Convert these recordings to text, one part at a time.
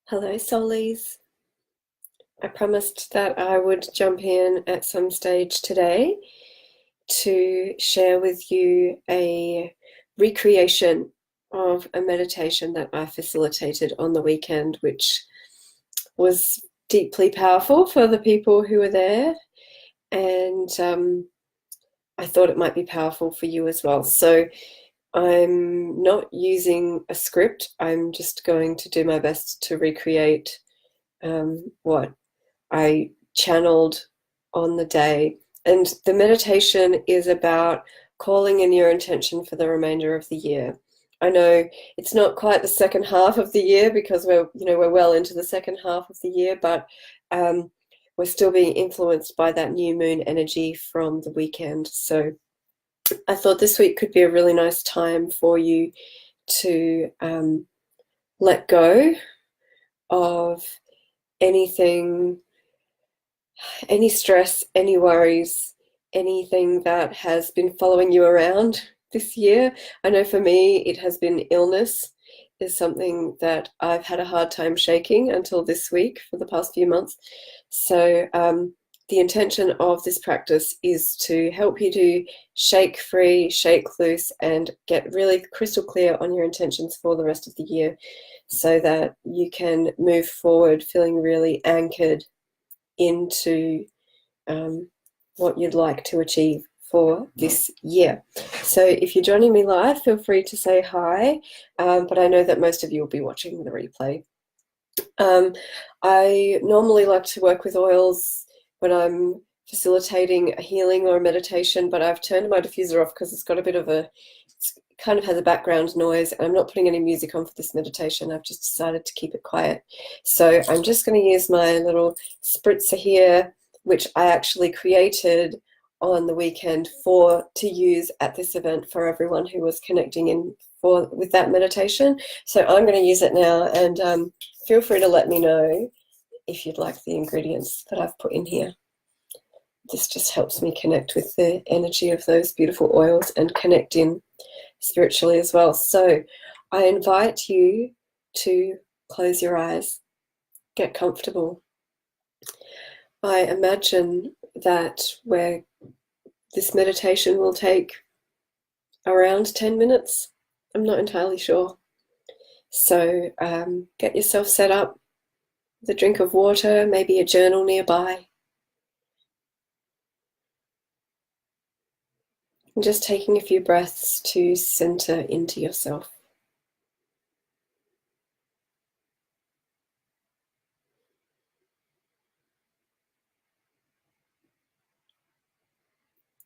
Hello, Soulies. I promised that I would jump in at some stage today to share with you a recreation of a meditation that I facilitated on the weekend, which was deeply powerful for the people who were there. And I thought it might be powerful for you as well. So I'm not using a script. I'm just going to do my best to recreate what I channeled on the day. And the meditation is about calling in your intention for the remainder of the year. I know it's not quite the second half of the year because we're well into the second half of the year, but we're still being influenced by that new moon energy from the weekend. So I thought this week could be a really nice time for you to let go of anything, any stress, any worries, anything that has been following you around this year. I know for me, it has been illness is something that I've had a hard time shaking until this week for the past few months. So the intention of this practice is to help you to shake free, shake loose, and get really crystal clear on your intentions for the rest of the year so that you can move forward feeling really anchored into what you'd like to achieve for this year. So if you're joining me live, feel free to say hi, but I know that most of you will be watching the replay. I normally like to work with oils when I'm facilitating a healing or a meditation, but I've turned my diffuser off because it's got a bit of it kind of has a background noise, and I'm not putting any music on for this meditation. I've just decided to keep it quiet. So I'm just going to use my little spritzer here, which I actually created on the weekend to use at this event for everyone who was connecting in with that meditation. So I'm going to use it now, and feel free to let me know if you'd like the ingredients that I've put in here. This just helps me connect with the energy of those beautiful oils and connect in spiritually as well. So I invite you to close your eyes, get comfortable. I imagine that this meditation will take around 10 minutes. I'm not entirely sure. So get yourself set up with a drink of water, maybe a journal nearby. And just taking a few breaths to center into yourself.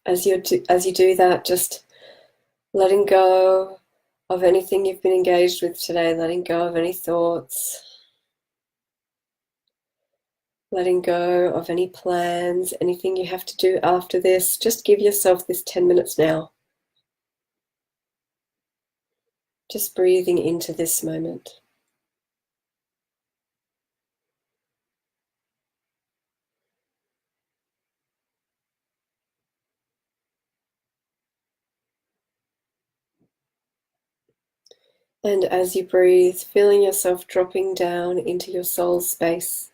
As you do that, just letting go of anything you've been engaged with today, letting go of any thoughts, letting go of any plans, anything you have to do after this. Just give yourself this 10 minutes now. Just breathing into this moment. And as you breathe, feeling yourself dropping down into your soul space,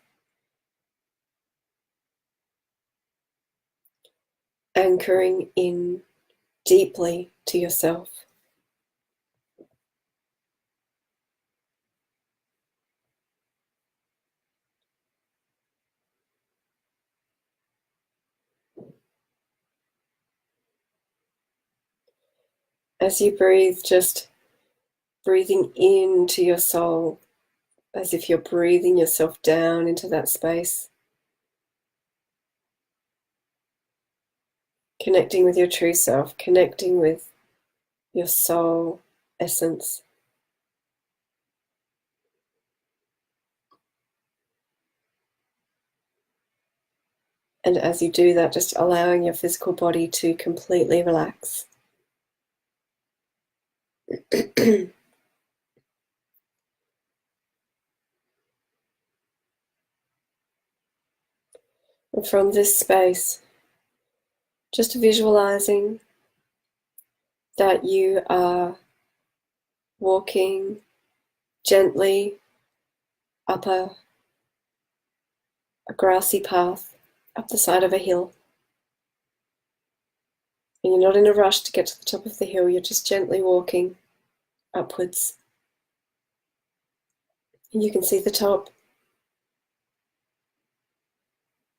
anchoring in deeply to yourself. As you breathe, just breathing into your soul, as if you're breathing yourself down into that space. Connecting with your true self, connecting with your soul essence. And as you do that, just allowing your physical body to completely relax. And from this space, just visualizing that you are walking gently up a grassy path, up the side of a hill. And you're not in a rush to get to the top of the hill, you're just gently walking upwards. And you can see the top,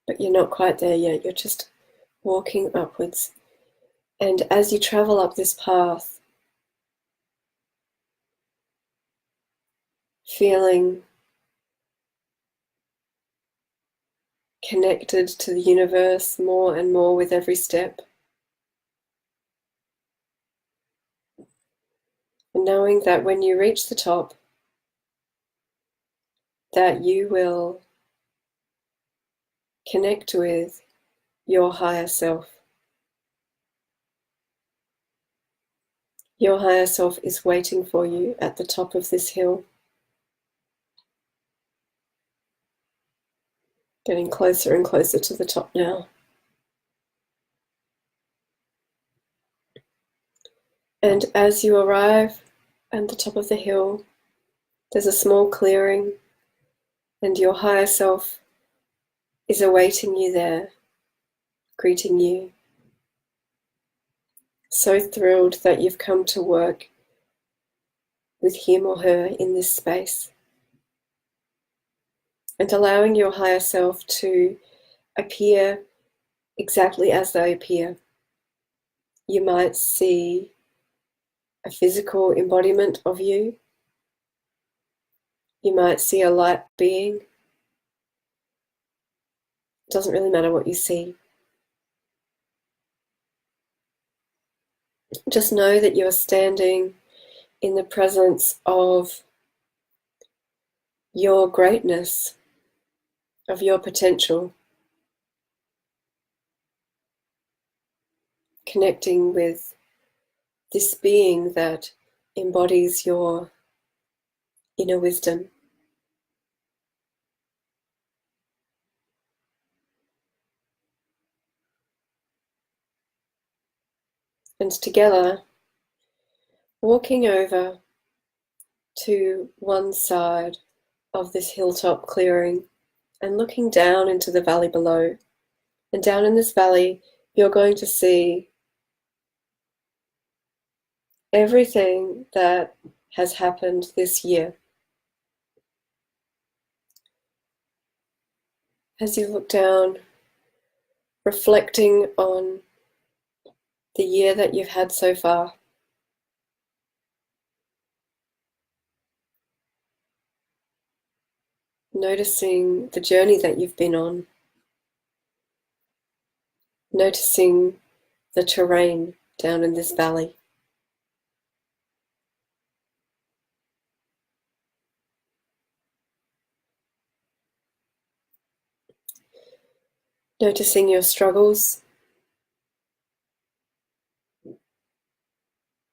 but you're not quite there yet, you're just walking upwards. And as you travel up this path, feeling connected to the universe more and more with every step, and knowing that when you reach the top, that you will connect with your higher self. Your higher self is waiting for you at the top of this hill. Getting closer and closer to the top now. And as you arrive at the top of the hill, there's a small clearing, and your higher self is awaiting you there, greeting you. So thrilled that you've come to work with him or her in this space. And allowing your higher self to appear exactly as they appear. You might see a physical embodiment of you. You might see a light being. It doesn't really matter what you see. Just know that you're standing in the presence of your greatness, of your potential, connecting with this being that embodies your inner wisdom. And together, walking over to one side of this hilltop clearing and looking down into the valley below. And down in this valley, you're going to see everything that has happened this year. As you look down, reflecting on the year that you've had so far, noticing the journey that you've been on, noticing the terrain down in this valley. Noticing your struggles,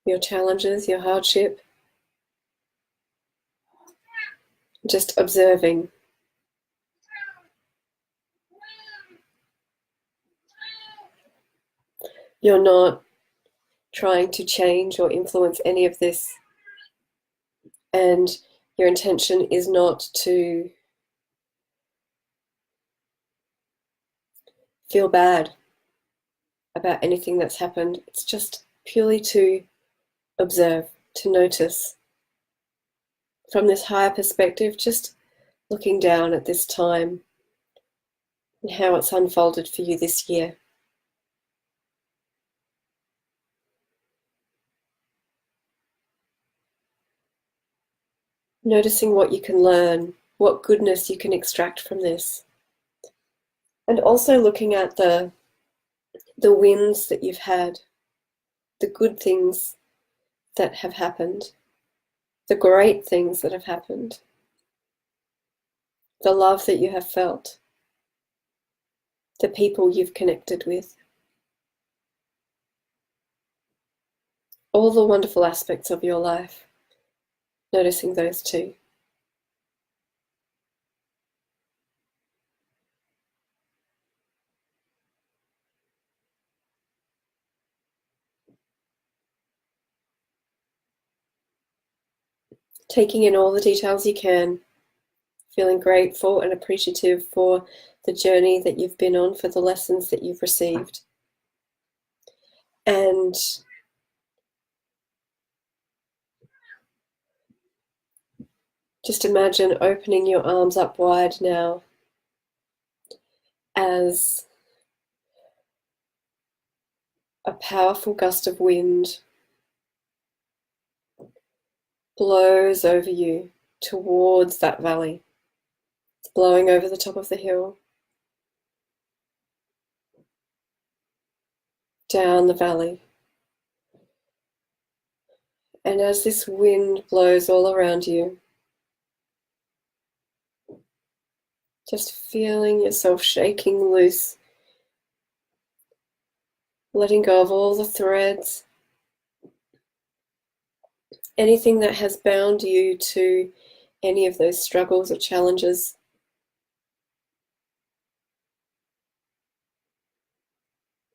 your challenges, your hardship, just observing. You're not trying to change or influence any of this, and your intention is not to feel bad about anything that's happened. It's just purely to observe, to notice. From this higher perspective, just looking down at this time and how it's unfolded for you this year. Noticing what you can learn, what goodness you can extract from this. And also looking at the wins that you've had, the good things that have happened, the great things that have happened, the love that you have felt, the people you've connected with, all the wonderful aspects of your life, noticing those too. Taking in all the details you can feeling grateful and appreciative for the journey that you've been on, for the lessons that you've received. And just imagine opening your arms up wide now as a powerful gust of wind blows over you towards that valley. It's blowing over the top of the hill, down the valley. And as this wind blows all around you, just feeling yourself shaking loose, letting go of all the threads, anything that has bound you to any of those struggles or challenges.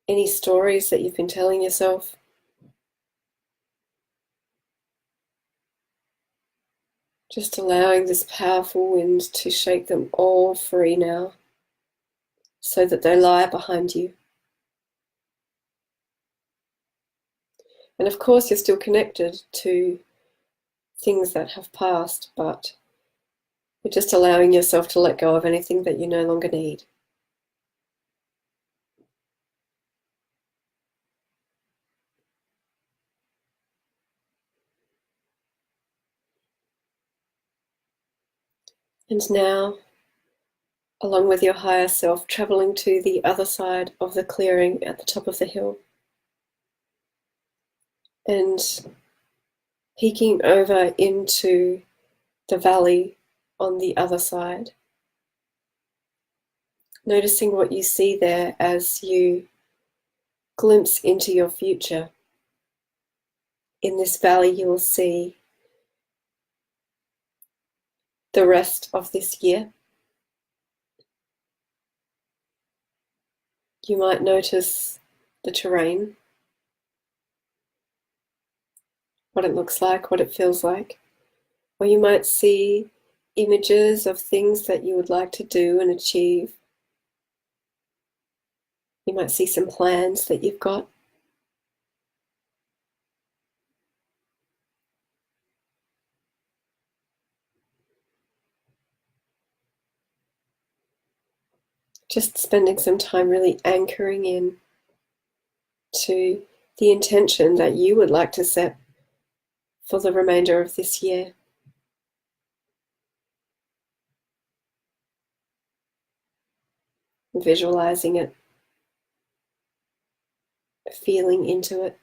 Any stories that you've been telling yourself. Just allowing this powerful wind to shake them all free now, so that they lie behind you. And of course, you're still connected to things that have passed, but you're just allowing yourself to let go of anything that you no longer need. And now, along with your higher self, traveling to the other side of the clearing at the top of the hill, and peeking over into the valley on the other side, noticing what you see there as you glimpse into your future. In this valley, you will see the rest of this year. You might notice the terrain, what it looks like, what it feels like. Or you might see images of things that you would like to do and achieve. You might see some plans that you've got. Just spending some time really anchoring in to the intention that you would like to set for the remainder of this year. Visualizing it, feeling into it.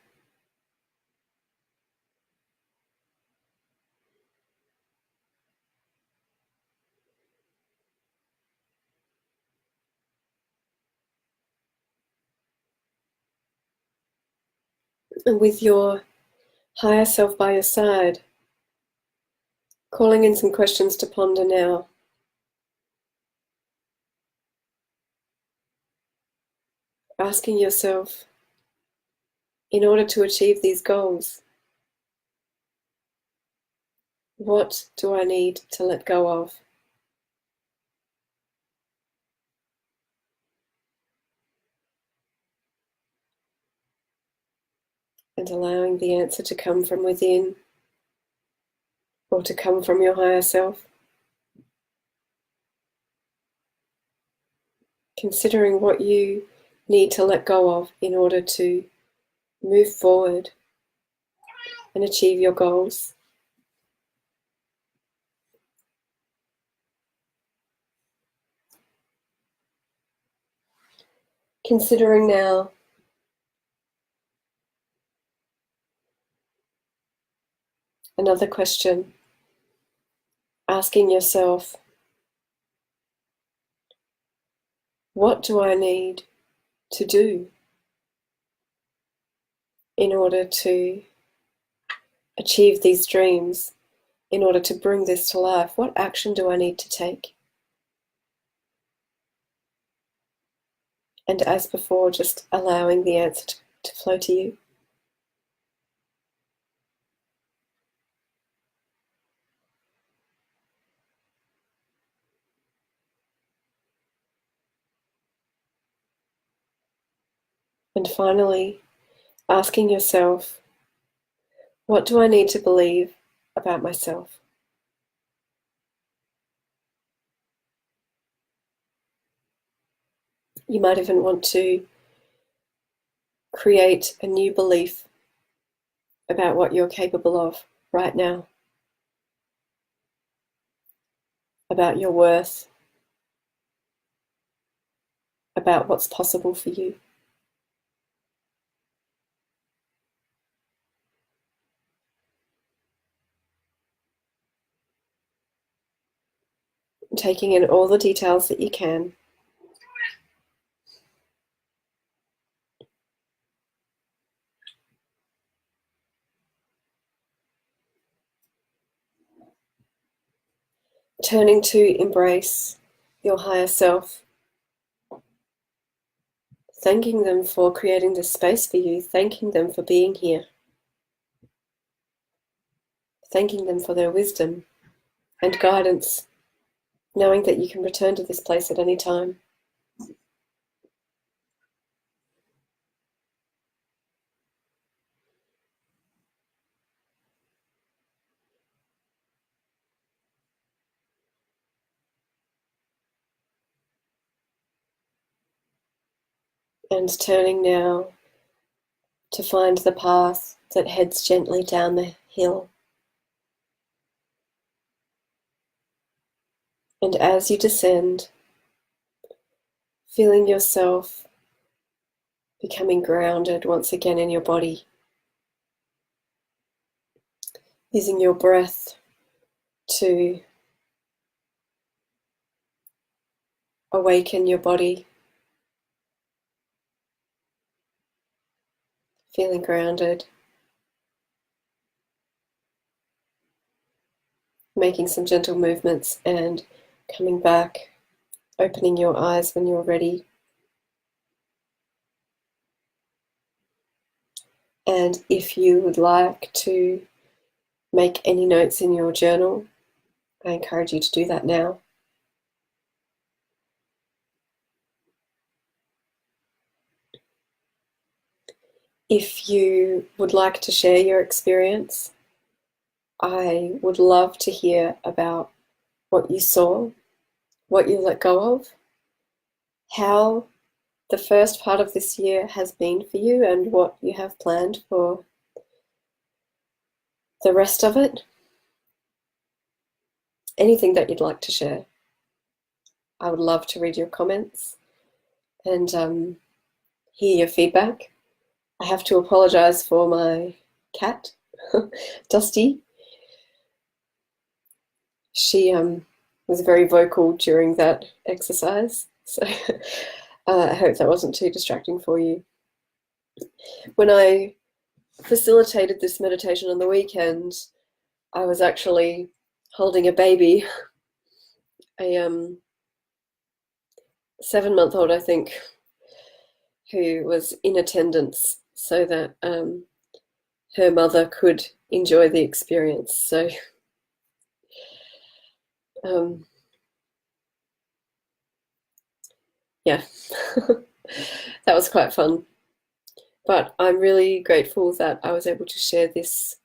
And with your higher self by your side, calling in some questions to ponder now. Asking yourself, in order to achieve these goals, what do I need to let go of? And allowing the answer to come from within or to come from your higher self. Considering what you need to let go of in order to move forward and achieve your goals. Considering now another question, asking yourself, what do I need to do in order to achieve these dreams, in order to bring this to life? What action do I need to take? And as before, just allowing the answer to flow to you. And finally, asking yourself, what do I need to believe about myself? You might even want to create a new belief about what you're capable of right now, about your worth, about what's possible for you. Taking in all the details that you can. Turning to embrace your higher self. Thanking them for creating this space for you. Thanking them for being here. Thanking them for their wisdom and guidance. Knowing that you can return to this place at any time. And turning now to find the path that heads gently down the hill. And as you descend, feeling yourself becoming grounded once again in your body, using your breath to awaken your body, feeling grounded, making some gentle movements and coming back, opening your eyes when you're ready. And if you would like to make any notes in your journal, I encourage you to do that now. If you would like to share your experience, I would love to hear about what you saw, what you let go of, how the first part of this year has been for you, and what you have planned for the rest of it. Anything that you'd like to share. I would love to read your comments and hear your feedback. I have to apologize for my cat, Dusty. She was very vocal during that exercise, so I hope that wasn't too distracting for you. When I facilitated this meditation on the weekend, I was actually holding a baby, a 7-month-old, I think, who was in attendance so that her mother could enjoy the experience. So yeah, that was quite fun. But I'm really grateful that I was able to share this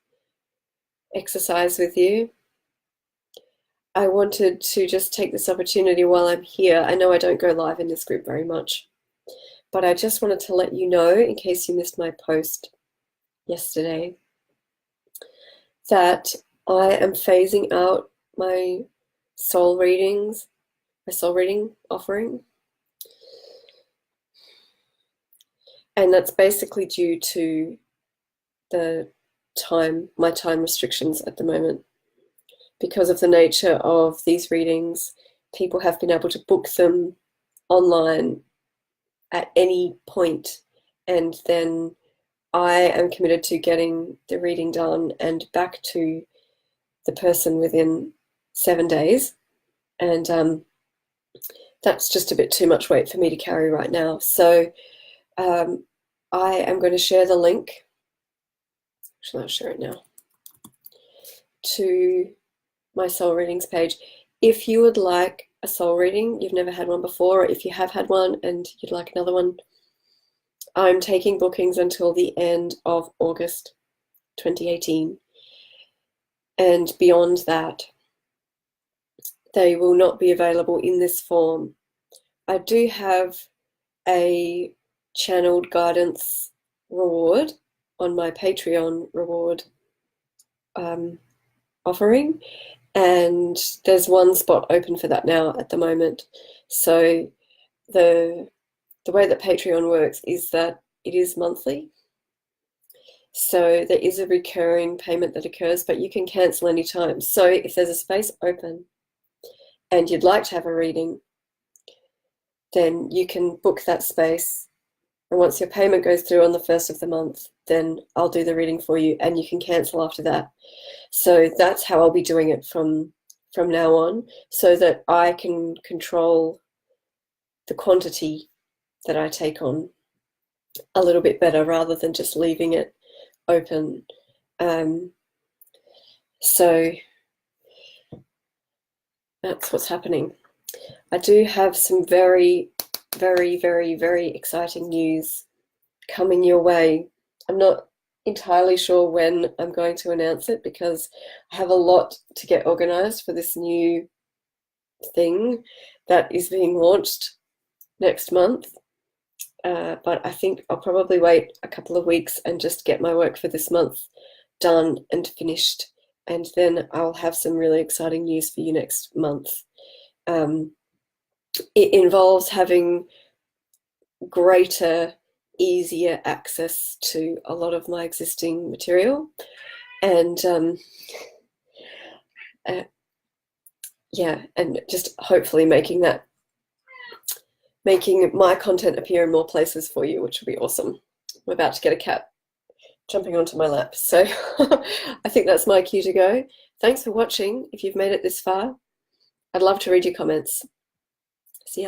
exercise with you. I wanted to just take this opportunity while I'm here. I know I don't go live in this group very much, but I just wanted to let you know, in case you missed my post yesterday, that I am phasing out my soul readings, my soul reading offering. And that's basically due to my time restrictions at the moment. Because of the nature of these readings, people have been able to book them online at any point, and then I am committed to getting the reading done and back to the person within 7 days. And that's just a bit too much weight for me to carry right now. So I am going to share the link. Actually, I'll share it now. To my soul readings page. If you would like a soul reading, you've never had one before, or if you have had one and you'd like another one, I'm taking bookings until the end of August 2018. And beyond that, they will not be available in this form. I do have a channeled guidance reward on my Patreon reward offering, and there's one spot open for that now at the moment. So the way that Patreon works is that it is monthly. So there is a recurring payment that occurs, but you can cancel anytime. So if there's a space open and you'd like to have a reading, then you can book that space. And once your payment goes through on the 1st of the month, then I'll do the reading for you and you can cancel after that. So that's how I'll be doing it from now on, so that I can control the quantity that I take on a little bit better rather than just leaving it open. So that's what's happening. I do have some very, very, very, very exciting news coming your way. I'm not entirely sure when I'm going to announce it because I have a lot to get organized for this new thing that is being launched next month. But I think I'll probably wait a couple of weeks and just get my work for this month done and finished, and then I'll have some really exciting news for you next month. It involves having greater, easier access to a lot of my existing material, and yeah, and just hopefully making my content appear in more places for you, which will be awesome. I'm about to get a cat jumping onto my lap, so I think that's my cue to go. Thanks for watching. If you've made it this far, I'd love to read your comments. See you later.